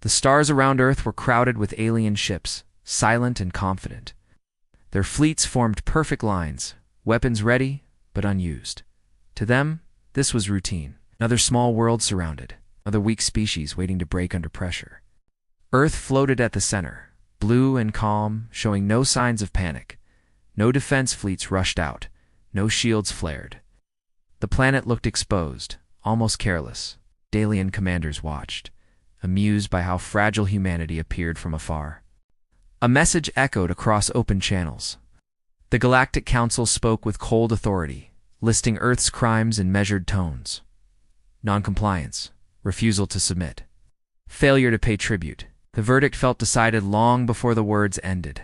The stars around Earth were crowded with alien ships, silent and confident. Their fleets formed perfect lines, weapons ready, but unused. To them, this was routine. Another small world surrounded, another weak species waiting to break under pressure. Earth floated at the center, blue and calm, showing no signs of panic. No defense fleets rushed out, no shields flared. The planet looked exposed, almost careless. Alien commanders watched, amused by how fragile humanity appeared from afar. A message echoed across open channels. The Galactic Council spoke with cold authority, listing Earth's crimes in measured tones. Noncompliance, refusal to submit, failure to pay tribute. The verdict felt decided long before the words ended.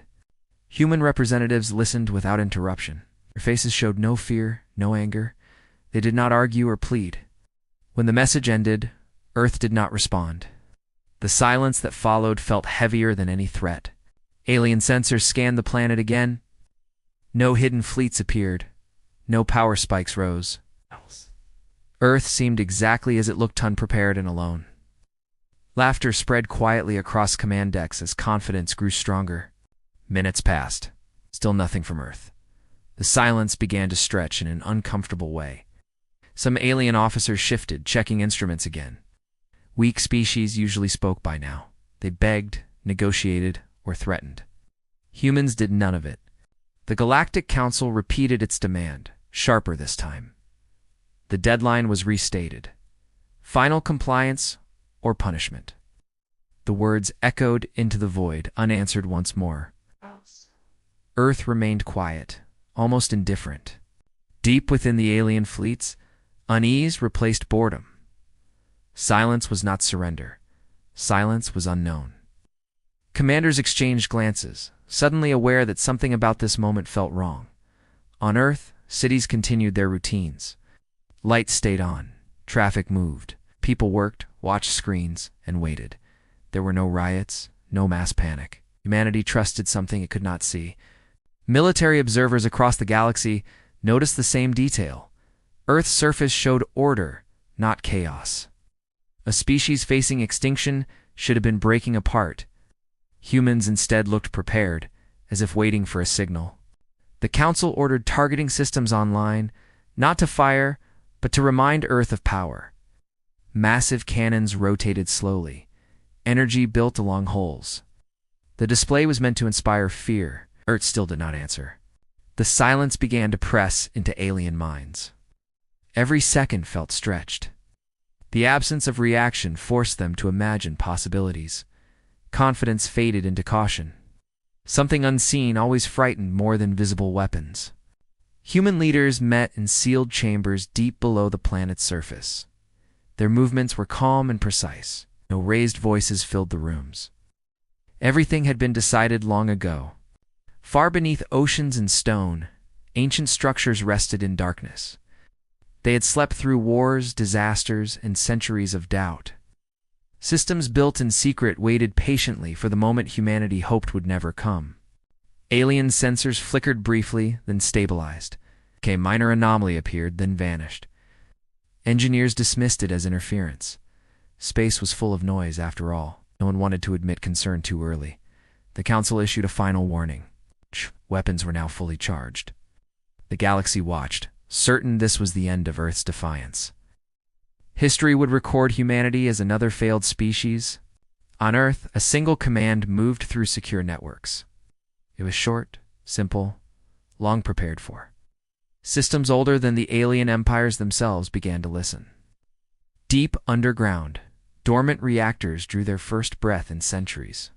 Human representatives listened without interruption. Their faces showed no fear, no anger. They did not argue or plead. When the message ended, Earth did not respond. The silence that followed felt heavier than any threat. Alien sensors scanned the planet again. No hidden fleets appeared. No power spikes rose. Earth seemed exactly as it looked, unprepared and alone. Laughter spread quietly across command decks as confidence grew stronger. Minutes passed. Still nothing from Earth. The silence began to stretch in an uncomfortable way. Some alien officers shifted, checking instruments again. Weak species usually spoke by now. They begged, negotiated, or threatened. Humans did none of it. The Galactic Council repeated its demand, sharper this time. The deadline was restated. Final compliance or punishment. The words echoed into the void, unanswered once more. Earth remained quiet, almost indifferent. Deep within the alien fleets, unease replaced boredom. Silence was not surrender. Silence was unknown. Commanders exchanged glances, suddenly aware that something about this moment felt wrong. On Earth, cities continued their routines. Lights stayed on. Traffic moved. People worked, watched screens, and waited. There were no riots, no mass panic. Humanity trusted something it could not see. Military observers across the galaxy noticed the same detail. Earth's surface showed order, not chaos. A species facing extinction should have been breaking apart. Humans instead looked prepared, as if waiting for a signal. The Council ordered targeting systems online, not to fire, but to remind Earth of power. Massive cannons rotated slowly. Energy built along holes. The display was meant to inspire fear. Earth still did not answer. The silence began to press into alien minds. Every second felt stretched. The absence of reaction forced them to imagine possibilities. Confidence faded into caution. Something unseen always frightened more than visible weapons. Human leaders met in sealed chambers deep below the planet's surface. Their movements were calm and precise. No raised voices filled the rooms. Everything had been decided long ago. Far beneath oceans and stone, ancient structures rested in darkness. They had slept through wars, disasters, and centuries of doubt. Systems built in secret waited patiently for the moment humanity hoped would never come. Alien sensors flickered briefly, then stabilized. A minor anomaly appeared, then vanished. Engineers dismissed it as interference. Space was full of noise, after all. No one wanted to admit concern too early. The Council issued a final warning. Weapons were now fully charged. The galaxy watched, certain this was the end of Earth's defiance. History would record humanity as another failed species. On Earth, a single command moved through secure networks. It was short, simple, long prepared for. Systems older than the alien empires themselves began to listen. Deep underground, dormant reactors drew their first breath in centuries.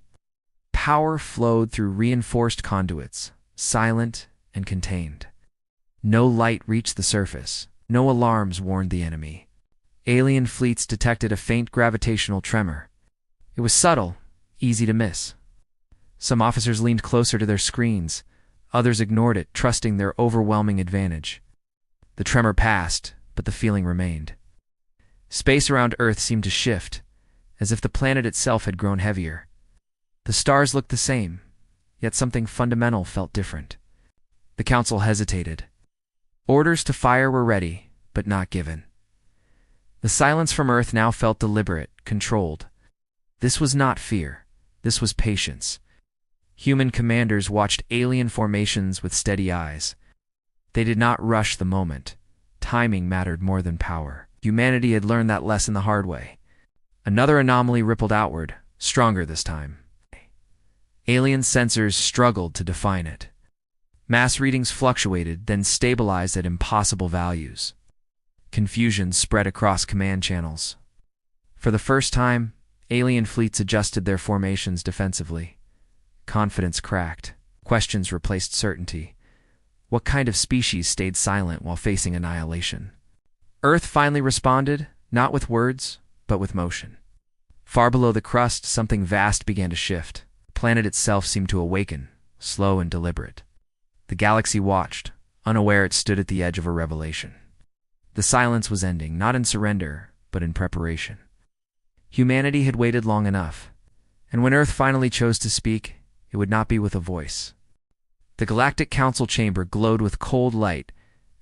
Power flowed through reinforced conduits, silent and contained. No light reached the surface. No alarms warned the enemy. Alien fleets detected a faint gravitational tremor. It was subtle, easy to miss. Some officers leaned closer to their screens. Others ignored it, trusting their overwhelming advantage. The tremor passed, but the feeling remained. Space around Earth seemed to shift, as if the planet itself had grown heavier. The stars looked the same, yet something fundamental felt different. The Council hesitated. Orders to fire were ready, but not given. The silence from Earth now felt deliberate, controlled. This was not fear. This was patience. Human commanders watched alien formations with steady eyes. They did not rush the moment. Timing mattered more than power. Humanity had learned that lesson the hard way. Another anomaly rippled outward, stronger this time. Alien sensors struggled to define it. Mass readings fluctuated, then stabilized at impossible values. Confusion spread across command channels. For the first time, alien fleets adjusted their formations defensively. Confidence cracked. Questions replaced certainty. What kind of species stayed silent while facing annihilation? Earth finally responded, not with words, but with motion. Far below the crust, something vast began to shift. The planet itself seemed to awaken, slow and deliberate. The galaxy watched, unaware it stood at the edge of a revelation. The silence was ending, not in surrender, but in preparation. Humanity had waited long enough, and when Earth finally chose to speak, it would not be with a voice. The Galactic Council chamber glowed with cold light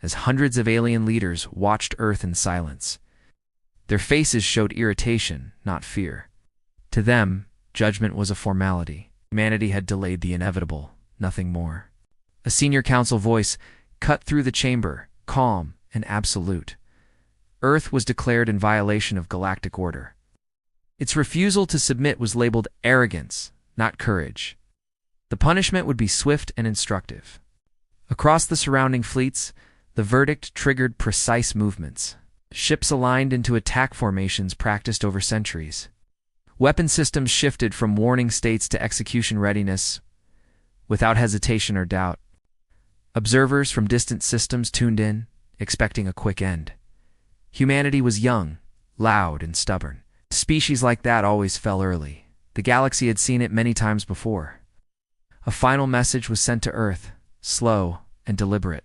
as hundreds of alien leaders watched Earth in silence. Their faces showed irritation, not fear. To them, judgment was a formality. Humanity had delayed the inevitable, nothing more. A senior council voice cut through the chamber, calm and absolute. Earth was declared in violation of galactic order. Its refusal to submit was labeled arrogance, not courage. The punishment would be swift and instructive. Across the surrounding fleets, the verdict triggered precise movements. Ships aligned into attack formations practiced over centuries. Weapon systems shifted from warning states to execution readiness, without hesitation or doubt. Observers from distant systems tuned in, expecting a quick end. Humanity was young, loud, and stubborn. Species like that always fell early. The galaxy had seen it many times before. A final message was sent to Earth, slow and deliberate.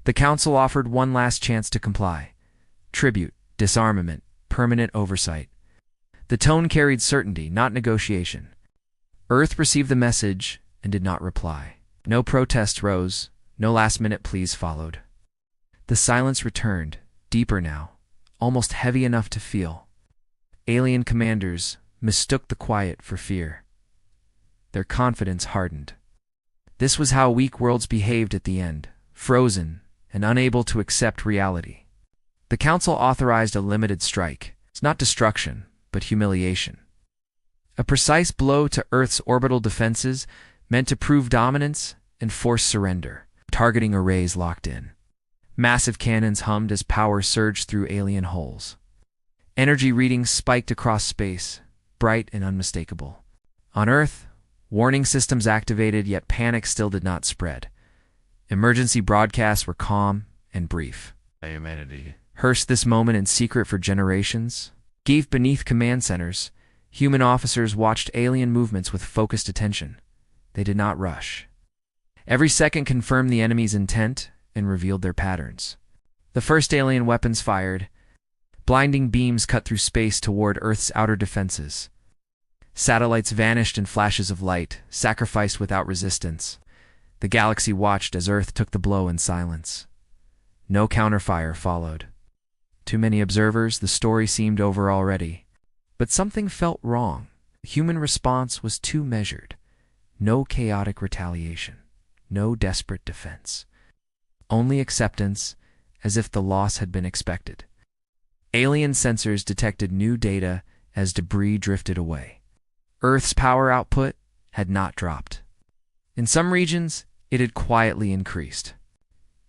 The Council offered one last chance to comply. Tribute, disarmament, permanent oversight. The tone carried certainty, not negotiation. Earth received the message and did not reply. No protests rose, no last-minute pleas followed. The silence returned, deeper now, almost heavy enough to feel. Alien commanders mistook the quiet for fear. Their confidence hardened. This was how weak worlds behaved at the end, frozen and unable to accept reality. The Council authorized a limited strike. It's not destruction, but humiliation. A precise blow to Earth's orbital defenses meant to prove dominance and force surrender. Targeting arrays locked in. Massive cannons hummed as power surged through alien hulls. Energy readings spiked across space, bright and unmistakable. On Earth, warning systems activated, yet panic still did not spread. Emergency broadcasts were calm and brief. Humanity Rehearsed this moment in secret for generations. Gave beneath command centers, human officers watched alien movements with focused attention. They did not rush. Every second confirmed the enemy's intent and revealed their patterns. The first alien weapons fired. Blinding beams cut through space toward Earth's outer defenses. Satellites vanished in flashes of light, sacrificed without resistance. The galaxy watched as Earth took the blow in silence. No counterfire followed. To many observers, the story seemed over already. But something felt wrong. The human response was too measured. No chaotic retaliation. No desperate defense. Only acceptance, as if the loss had been expected. Alien sensors detected new data as debris drifted away. Earth's power output had not dropped. In some regions, it had quietly increased.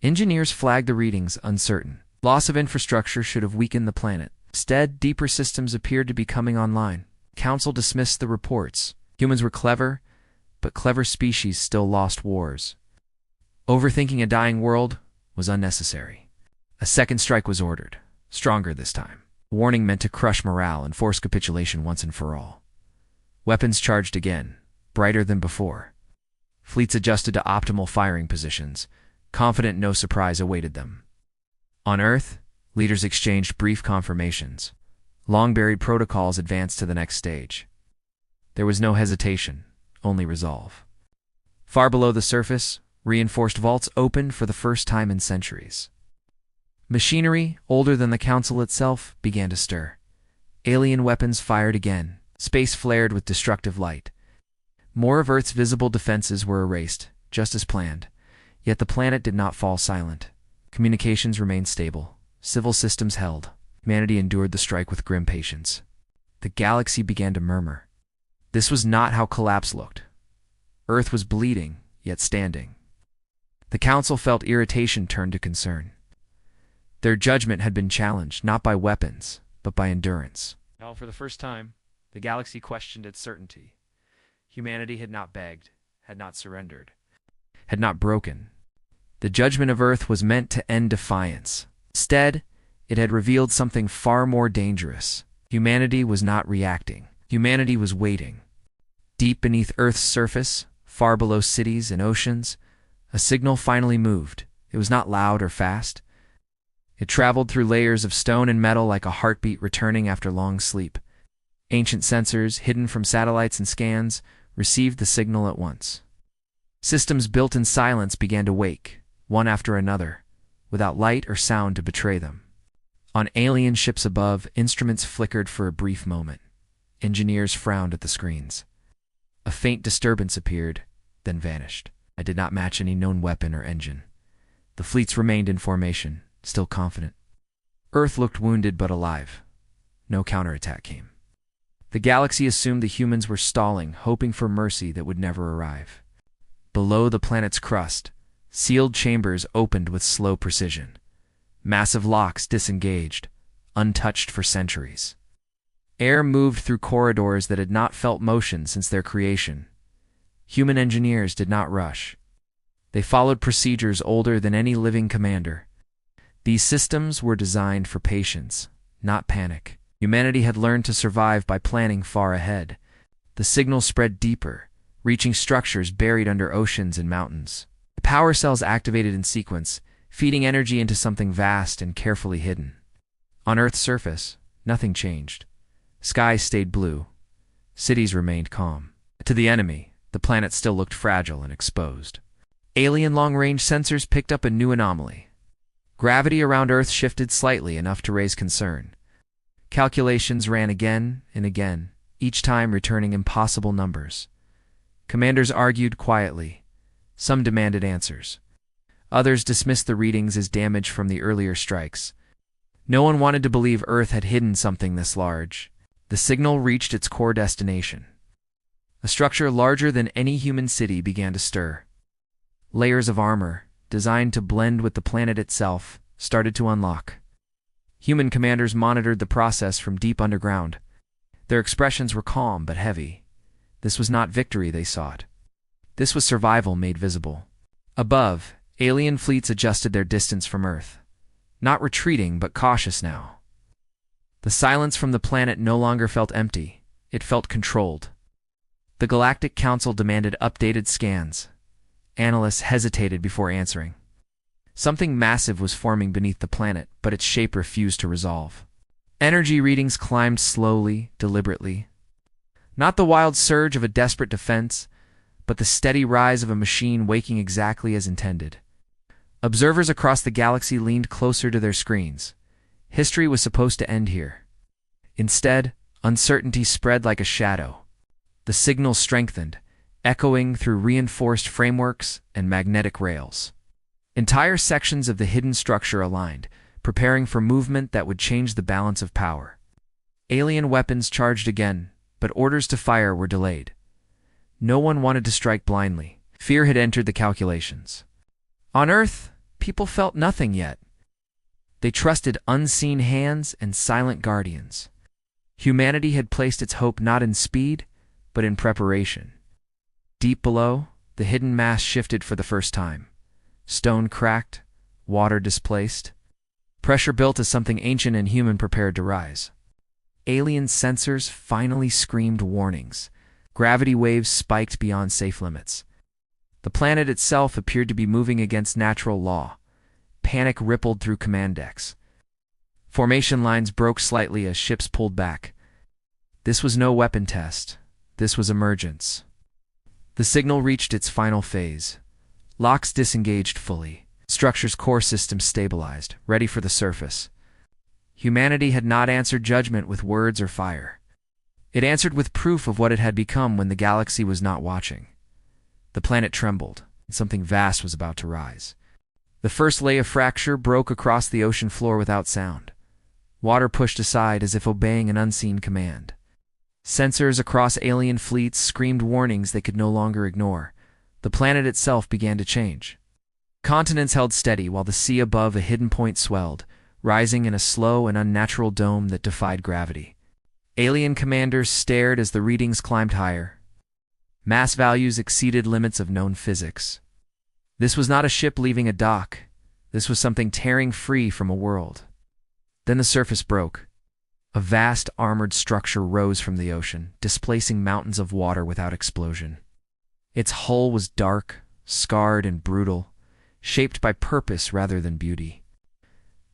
Engineers flagged the readings uncertain. Loss of infrastructure should have weakened the planet. Instead, deeper systems appeared to be coming online. Council dismissed the reports. Humans were clever, but clever species still lost wars. Overthinking a dying world was unnecessary. A second strike was ordered, stronger this time. The warning meant to crush morale and force capitulation once and for all. Weapons charged again, brighter than before. Fleets adjusted to optimal firing positions, confident no surprise awaited them. On Earth, leaders exchanged brief confirmations. Long-buried protocols advanced to the next stage. There was no hesitation, only resolve. Far below the surface, reinforced vaults opened for the first time in centuries. Machinery, older than the Council itself, began to stir. Alien weapons fired again. Space flared with destructive light. More of Earth's visible defenses were erased, just as planned. Yet the planet did not fall silent. Communications remained stable. Civil systems held. Humanity endured the strike with grim patience. The galaxy began to murmur. This was not how collapse looked. Earth was bleeding, yet standing. The Council felt irritation turn to concern. Their judgment had been challenged not by weapons, but by endurance. Now, for the first time, the galaxy questioned its certainty. Humanity had not begged, had not surrendered, had not broken. The judgment of Earth was meant to end defiance. Instead, it had revealed something far more dangerous. Humanity was not reacting. Humanity was waiting. Deep beneath Earth's surface, far below cities and oceans, a signal finally moved. It was not loud or fast. It traveled through layers of stone and metal like a heartbeat returning after long sleep. Ancient sensors, hidden from satellites and scans, received the signal at once. Systems built in silence began to wake, one after another, without light or sound to betray them. On alien ships above, instruments flickered for a brief moment. Engineers frowned at the screens. A faint disturbance appeared, then vanished. It did not match any known weapon or engine. The fleets remained in formation, still confident. Earth looked wounded but alive. No counterattack came. The galaxy assumed the humans were stalling, hoping for mercy that would never arrive. Below the planet's crust, sealed chambers opened with slow precision. Massive locks disengaged, untouched for centuries. Air moved through corridors that had not felt motion since their creation. Human engineers did not rush. They followed procedures older than any living commander. These systems were designed for patience, not panic. Humanity had learned to survive by planning far ahead. The signal spread deeper, reaching structures buried under oceans and mountains. The power cells activated in sequence, feeding energy into something vast and carefully hidden. On Earth's surface, nothing changed. Skies stayed blue. Cities remained calm. To the enemy, the planet still looked fragile and exposed. Alien long-range sensors picked up a new anomaly. Gravity around Earth shifted slightly enough to raise concern. Calculations ran again and again, each time returning impossible numbers. Commanders argued quietly. Some demanded answers. Others dismissed the readings as damage from the earlier strikes. No one wanted to believe Earth had hidden something this large. The signal reached its core destination. A structure larger than any human city began to stir. Layers of armor, designed to blend with the planet itself, started to unlock. Human commanders monitored the process from deep underground. Their expressions were calm but heavy. This was not victory they sought. This was survival made visible. Above, alien fleets adjusted their distance from Earth. Not retreating, but cautious now. The silence from the planet no longer felt empty. It felt controlled. The Galactic Council demanded updated scans. Analysts hesitated before answering. Something massive was forming beneath the planet, but its shape refused to resolve. Energy readings climbed slowly, deliberately. Not the wild surge of a desperate defense, but the steady rise of a machine waking exactly as intended. Observers across the galaxy leaned closer to their screens. History was supposed to end here. Instead, uncertainty spread like a shadow. The signal strengthened, echoing through reinforced frameworks and magnetic rails. Entire sections of the hidden structure aligned, preparing for movement that would change the balance of power. Alien weapons charged again, but orders to fire were delayed. No one wanted to strike blindly. Fear had entered the calculations. On Earth, people felt nothing yet. They trusted unseen hands and silent guardians. Humanity had placed its hope not in speed, but in preparation. Deep below, the hidden mass shifted for the first time. Stone cracked, water displaced. Pressure built as something ancient and human prepared to rise. Alien sensors finally screamed warnings. Gravity waves spiked beyond safe limits. The planet itself appeared to be moving against natural law. Panic rippled through command decks. Formation lines broke slightly as ships pulled back. This was no weapon test. This was emergence. The signal reached its final phase. Locks disengaged fully. Structure's core system stabilized, ready for the surface. Humanity had not answered judgment with words or fire. It answered with proof of what it had become when the galaxy was not watching. The planet trembled, and something vast was about to rise. The first lay of fracture broke across the ocean floor without sound. Water pushed aside as if obeying an unseen command. Sensors across alien fleets screamed warnings they could no longer ignore. The planet itself began to change. Continents held steady while the sea above a hidden point swelled, rising in a slow and unnatural dome that defied gravity. Alien commanders stared as the readings climbed higher. Mass values exceeded limits of known physics. This was not a ship leaving a dock. This was something tearing free from a world. Then the surface broke. A vast armored structure rose from the ocean, displacing mountains of water without explosion. Its hull was dark, scarred, and brutal, shaped by purpose rather than beauty.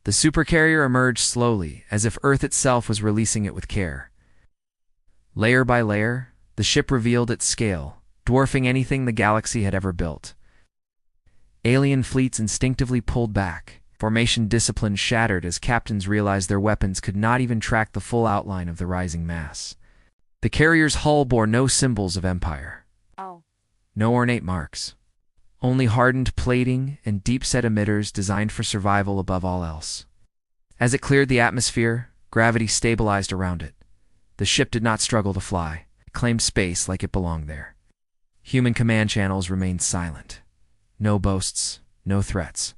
The supercarrier emerged slowly, as if Earth itself was releasing it with care. Layer by layer, the ship revealed its scale, dwarfing anything the galaxy had ever built. Alien fleets instinctively pulled back. Formation discipline shattered as captains realized their weapons could not even track the full outline of the rising mass. The carrier's hull bore no symbols of empire. No ornate marks. Only hardened plating and deep-set emitters designed for survival above all else. As it cleared the atmosphere, gravity stabilized around it. The ship did not struggle to fly. It claimed space like it belonged there. Human command channels remained silent. No boasts, no threats.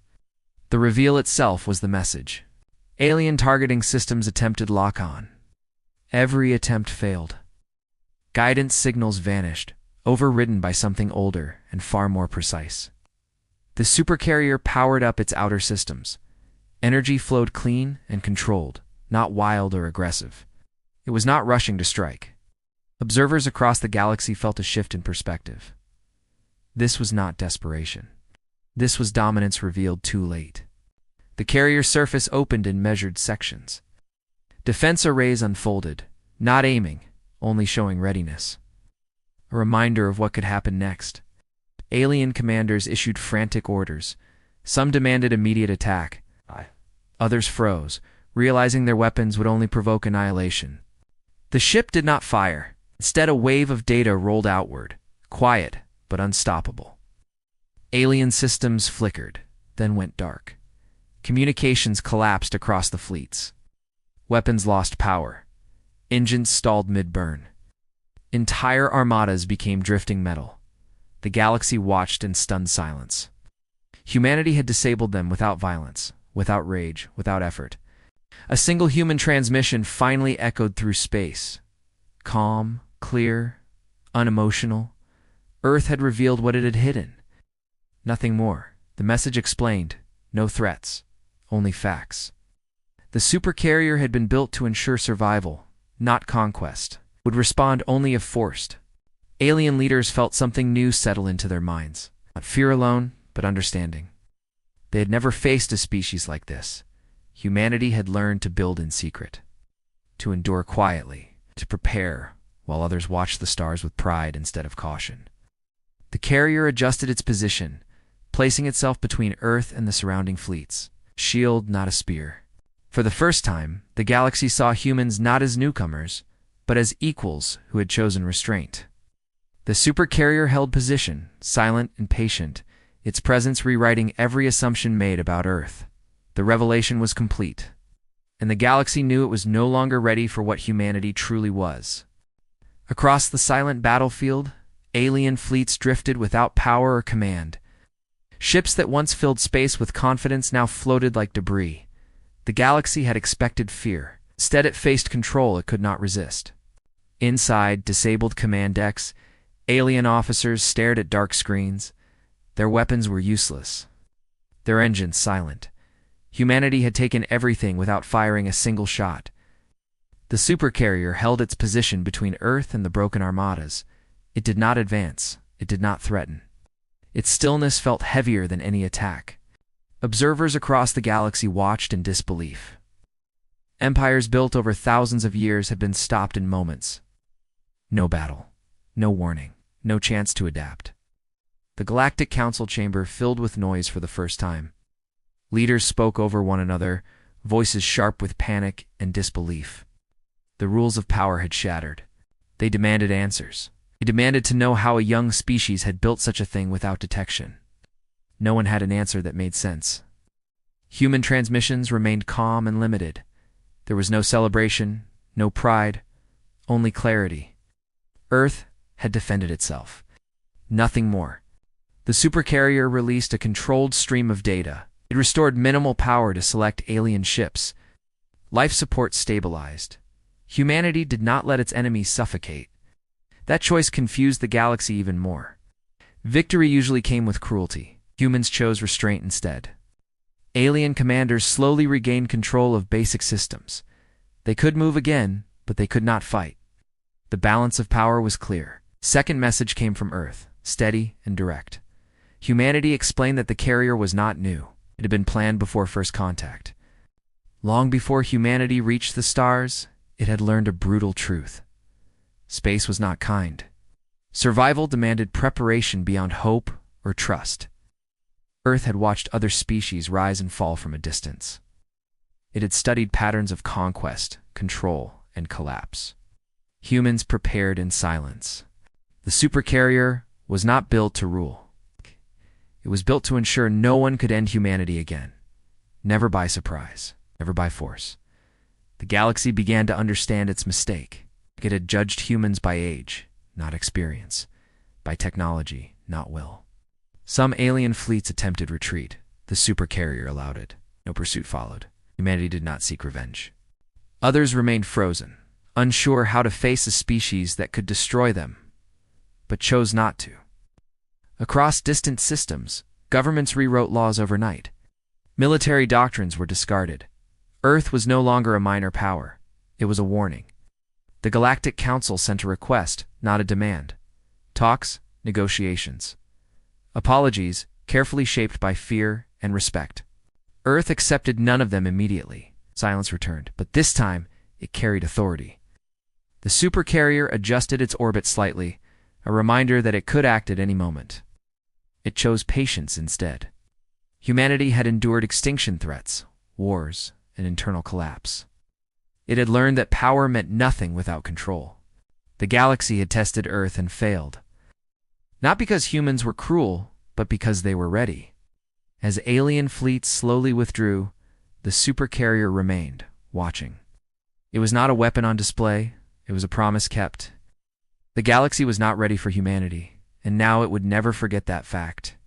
The reveal itself was the message. Alien targeting systems attempted lock-on. Every attempt failed. Guidance signals vanished, overridden by something older and far more precise. The supercarrier powered up its outer systems. Energy flowed clean and controlled, not wild or aggressive. It was not rushing to strike. Observers across the galaxy felt a shift in perspective. This was not desperation. This was dominance revealed too late. The carrier's surface opened in measured sections. Defense arrays unfolded, not aiming, only showing readiness. A reminder of what could happen next. Alien commanders issued frantic orders. Some demanded immediate attack. Others froze, realizing their weapons would only provoke annihilation. The ship did not fire. Instead, a wave of data rolled outward, quiet but unstoppable. Alien systems flickered, then went dark. Communications collapsed across the fleets. Weapons lost power. Engines stalled mid-burn. Entire armadas became drifting metal. The galaxy watched in stunned silence. Humanity had disabled them without violence, without rage, without effort. A single human transmission finally echoed through space. Calm, clear, unemotional. Earth had revealed what it had hidden. Nothing more. The message explained. No threats. Only facts. The supercarrier had been built to ensure survival, not conquest. Would respond only if forced. Alien leaders felt something new settle into their minds. Not fear alone, but understanding. They had never faced a species like this. Humanity had learned to build in secret. To endure quietly. To prepare, while others watched the stars with pride instead of caution. The carrier adjusted its position, placing itself between Earth and the surrounding fleets. Shield, not a spear. For the first time, the galaxy saw humans not as newcomers, but as equals who had chosen restraint. The supercarrier held position, silent and patient, its presence rewriting every assumption made about Earth. The revelation was complete, and the galaxy knew it was no longer ready for what humanity truly was. Across the silent battlefield, alien fleets drifted without power or command. Ships that once filled space with confidence now floated like debris. The galaxy had expected fear. Instead, it faced control it could not resist. Inside disabled command decks, alien officers stared at dark screens. Their weapons were useless. Their engines silent. Humanity had taken everything without firing a single shot. The supercarrier held its position between Earth and the broken armadas. It did not advance. It did not threaten. Its stillness felt heavier than any attack. Observers across the galaxy watched in disbelief. Empires built over thousands of years had been stopped in moments. No battle, no warning, no chance to adapt. The Galactic Council chamber filled with noise for the first time. Leaders spoke over one another, voices sharp with panic and disbelief. The rules of power had shattered. They demanded answers. They demanded to know how a young species had built such a thing without detection. No one had an answer that made sense. Human transmissions remained calm and limited. There was no celebration, no pride, only clarity. Earth had defended itself. Nothing more. The Supercarrier released a controlled stream of data. It restored minimal power to select alien ships. Life support stabilized. Humanity did not let its enemies suffocate. That choice confused the galaxy even more. Victory usually came with cruelty. Humans chose restraint instead. Alien commanders slowly regained control of basic systems. They could move again, but they could not fight. The balance of power was clear. Second message came from Earth, steady and direct. Humanity explained that the carrier was not new. It had been planned before first contact. Long before humanity reached the stars, it had learned a brutal truth. Space was not kind. Survival demanded preparation beyond hope or trust. Earth had watched other species rise and fall from a distance. It had studied patterns of conquest, control, and collapse. Humans prepared in silence. The Supercarrier was not built to rule. It was built to ensure no one could end humanity again. Never by surprise, never by force. The galaxy began to understand its mistake. It had judged humans by age, not experience, by technology, not will. Some alien fleets attempted retreat. The Supercarrier allowed it. No pursuit followed. Humanity did not seek revenge. Others remained frozen, unsure how to face a species that could destroy them, but chose not to. Across distant systems, governments rewrote laws overnight. Military doctrines were discarded. Earth was no longer a minor power. It was a warning. The Galactic Council sent a request, not a demand. Talks, negotiations. Apologies, carefully shaped by fear and respect. Earth accepted none of them immediately. Silence returned, but this time it carried authority. The Supercarrier adjusted its orbit slightly, a reminder that it could act at any moment. It chose patience instead. Humanity had endured extinction threats, wars, and internal collapse. It had learned that power meant nothing without control. The galaxy had tested Earth and failed. Not because humans were cruel, but because they were ready. As alien fleets slowly withdrew, the Supercarrier remained, watching. It was not a weapon on display, it was a promise kept. The galaxy was not ready for humanity, and now it would never forget that fact.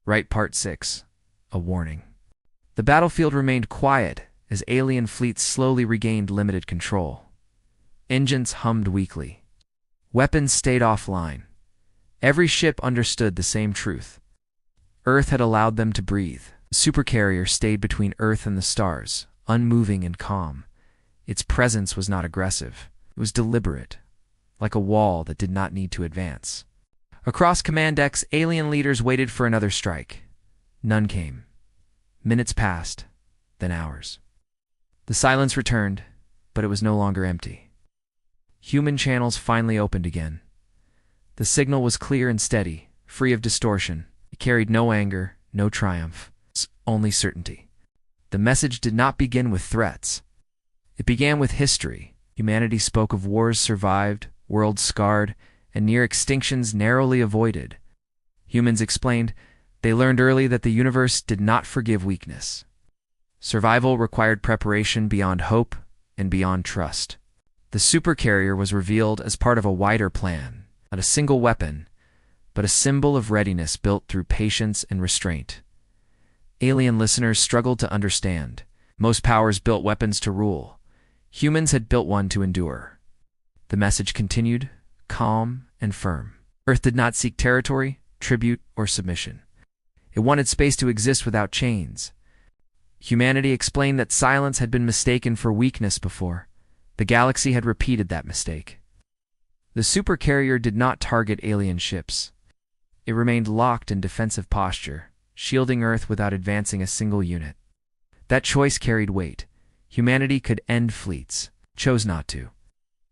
Right, Part 6. A warning. The battlefield remained quiet as alien fleets slowly regained limited control. Engines hummed weakly. Weapons stayed offline. Every ship understood the same truth. Earth had allowed them to breathe. The Supercarrier stayed between Earth and the stars, unmoving and calm. Its presence was not aggressive. It was deliberate, like a wall that did not need to advance. Across command decks, alien leaders waited for another strike. None came. Minutes passed, then hours. The silence returned, but it was no longer empty. Human channels finally opened again. The signal was clear and steady, free of distortion. It carried no anger, no triumph, only certainty. The message did not begin with threats. It began with history. Humanity spoke of wars survived, worlds scarred, and near extinctions narrowly avoided. Humans explained they learned early that the universe did not forgive weakness. Survival required preparation beyond hope and beyond trust. The Supercarrier was revealed as part of a wider plan, not a single weapon, but a symbol of readiness built through patience and restraint. Alien listeners struggled to understand. Most powers built weapons to rule. Humans had built one to endure. The message continued, calm and firm. Earth did not seek territory, tribute, or submission. It wanted space to exist without chains. Humanity explained that silence had been mistaken for weakness before. The galaxy had repeated that mistake. The Supercarrier did not target alien ships. It remained locked in defensive posture, shielding Earth without advancing a single unit. That choice carried weight. Humanity could end fleets, chose not to.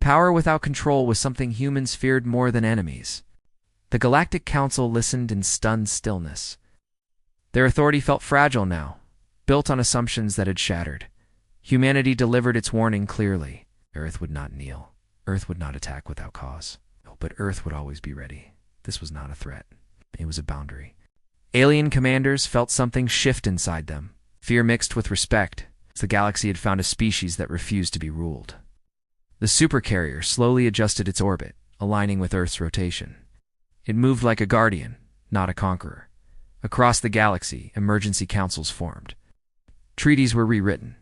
Power without control was something humans feared more than enemies. The Galactic Council listened in stunned stillness. Their authority felt fragile now, built on assumptions that had shattered. Humanity delivered its warning clearly. Earth would not kneel. Earth would not attack without cause. But Earth would always be ready. This was not a threat. It was a boundary. Alien commanders felt something shift inside them. Fear mixed with respect, as the galaxy had found a species that refused to be ruled. The Supercarrier slowly adjusted its orbit, aligning with Earth's rotation. It moved like a guardian, not a conqueror. Across the galaxy, emergency councils formed. Treaties were rewritten.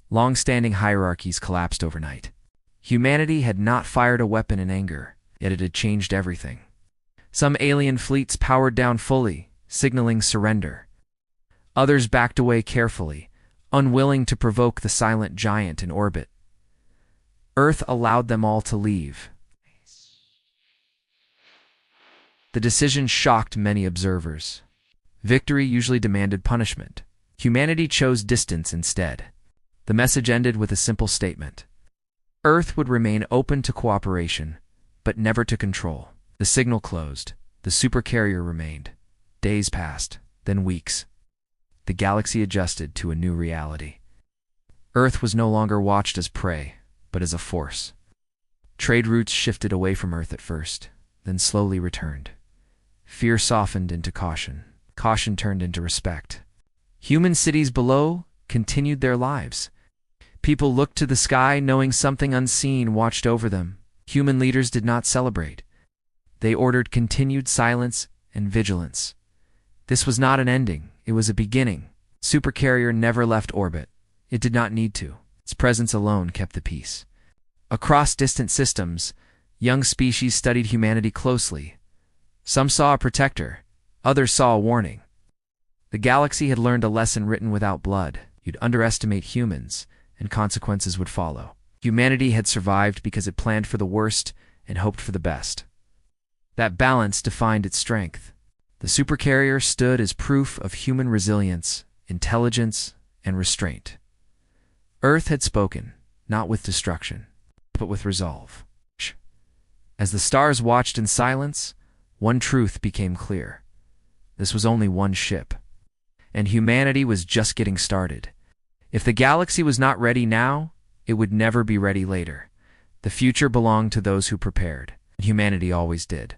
Long-standing hierarchies collapsed overnight. Humanity had not fired a weapon in anger, yet it had changed everything. Some alien fleets powered down fully, signaling surrender. Others backed away carefully, unwilling to provoke the silent giant in orbit. Earth allowed them all to leave. The decision shocked many observers. Victory usually demanded punishment. Humanity chose distance instead. The message ended with a simple statement. Earth would remain open to cooperation, but never to control. The signal closed. The Supercarrier remained. Days passed, then weeks. The galaxy adjusted to a new reality. Earth was no longer watched as prey, but as a force. Trade routes shifted away from Earth at first, then slowly returned. Fear softened into caution. Caution turned into respect. Human cities below continued their lives. People looked to the sky knowing something unseen watched over them. Human leaders did not celebrate. They ordered continued silence and vigilance. This was not an ending, it was a beginning. Supercarrier never left orbit. It did not need to. Its presence alone kept the peace. Across distant systems, young species studied humanity closely. Some saw a protector, others saw a warning. The galaxy had learned a lesson written without blood. You'd underestimate humans, and consequences would follow. Humanity had survived because it planned for the worst and hoped for the best. That balance defined its strength. The Supercarrier stood as proof of human resilience, intelligence, and restraint. Earth had spoken, not with destruction, but with resolve. As the stars watched in silence, one truth became clear. This was only one ship, and humanity was just getting started. If the galaxy was not ready now, it would never be ready later. The future belonged to those who prepared, and humanity always did.